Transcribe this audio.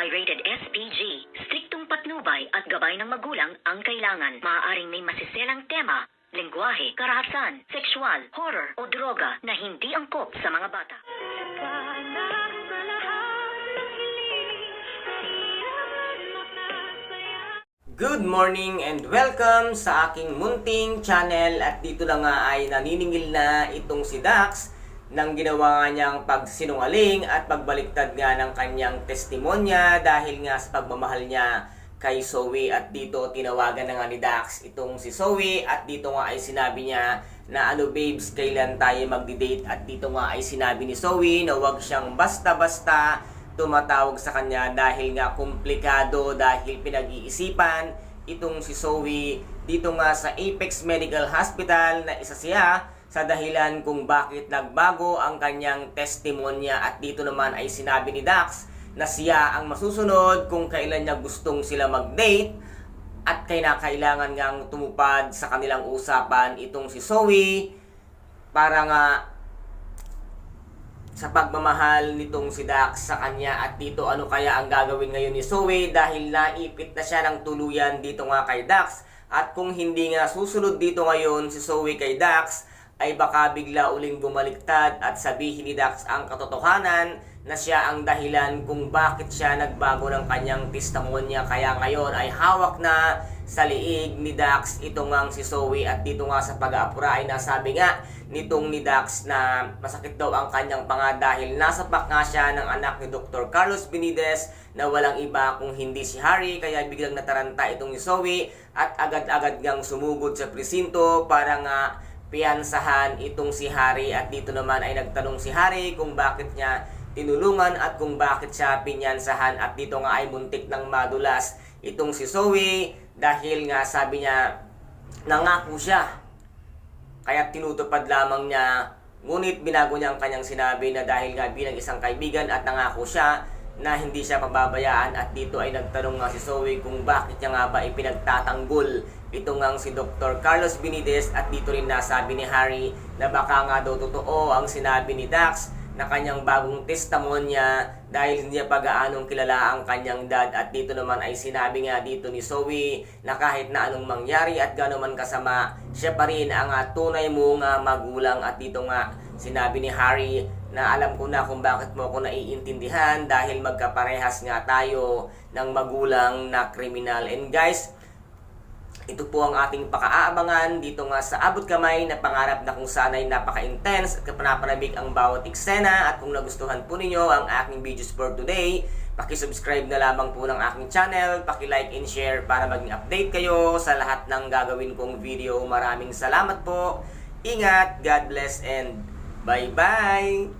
Pirated SPG. Striktong patnubay at gabay ng magulang ang kailangan. Maaaring may masiselang tema, lengguwahe, karahasan, sexual, horror o droga na hindi angkop sa mga bata. Good morning and welcome sa aking munting channel. At dito na nga ay naniningil na itong si Dax nang ginawa nga niyang pagsinungaling at pagbaliktad nga ng kanyang testimonya dahil nga sa pagmamahal niya kay Zoe. At dito tinawagan na nga ni Dax itong si Zoe at dito nga ay sinabi niya na ano babes, kailan tayo magdi-date. At dito nga ay sinabi ni Zoe na huwag siyang basta-basta tumatawag sa kanya dahil nga komplikado, dahil pinag-iisipan itong si Zoe dito nga sa Apex Medical Hospital na isa siya sa dahilan kung bakit nagbago ang kanyang testimonya. At dito naman ay sinabi ni Dax na siya ang masusunod kung kailan niya gustong sila mag-date at kailangan ngang tumupad sa kanilang usapan itong si Zoe para nga sa pagmamahal nitong si Dax sa kanya. At dito ano kaya ang gagawin ngayon ni Zoe dahil naipit na siya ng tuluyan dito nga kay Dax. At kung hindi nga susunod dito ngayon si Zoe kay Dax ay baka bigla uling bumaliktad at sabihin ni Dax ang katotohanan na siya ang dahilan kung bakit siya nagbago ng kanyang testimonya. Kaya ngayon ay hawak na sa liig ni Dax itong ngang si Zoe. At dito nga sa pag-aapura ay nasabi nga nitong ni Dax na masakit daw ang kanyang panga dahil nasapak nga siya ng anak ni Dr. Carlos Benitez na walang iba kung hindi si Harry. Kaya biglang nataranta itong ni Zoe at agad-agad ngang sumugod sa presinto para nga piyansahan itong si Harry. At dito naman ay nagtanong si Harry kung bakit niya tinulungan at kung bakit siya pinyansahan. At dito nga ay muntik ng madulas itong si Zoe dahil nga sabi niya nangako siya kaya tinutupad lamang niya, ngunit binago niya ang kanyang sinabi na dahil nga bilang isang kaibigan at nangako siya na hindi siya pababayaan. At dito ay nagtanong nga si Zoe kung bakit niya nga ba ipinagtatanggol ito ngang si Dr. Carlos Benitez. At dito rin nasabi ni Harry na baka nga daw totoo ang sinabi ni Dax na kanyang bagong testimonya dahil hindi niya pag-aanong kilala ang kanyang dad. At dito naman ay sinabi nga dito ni Zoe na kahit na anong mangyari at gano'n man kasama, siya pa rin ang tunay mong magulang. At dito nga sinabi ni Harry na alam ko na kung bakit mo ako naiintindihan dahil magkaparehas nga tayo ng magulang na kriminal. And guys, ito po ang ating pakaabangan dito nga sa Abot Kamay na pangarap na kung saan ay napaka-intense at kapanapanabik ang bawat eksena. At kung nagustuhan po ninyo ang aking videos for today, paki-subscribe na lamang po ng aking channel, paki-like and share para maging update kayo sa lahat ng gagawin kong video. Maraming salamat po. Ingat, God bless and bye-bye!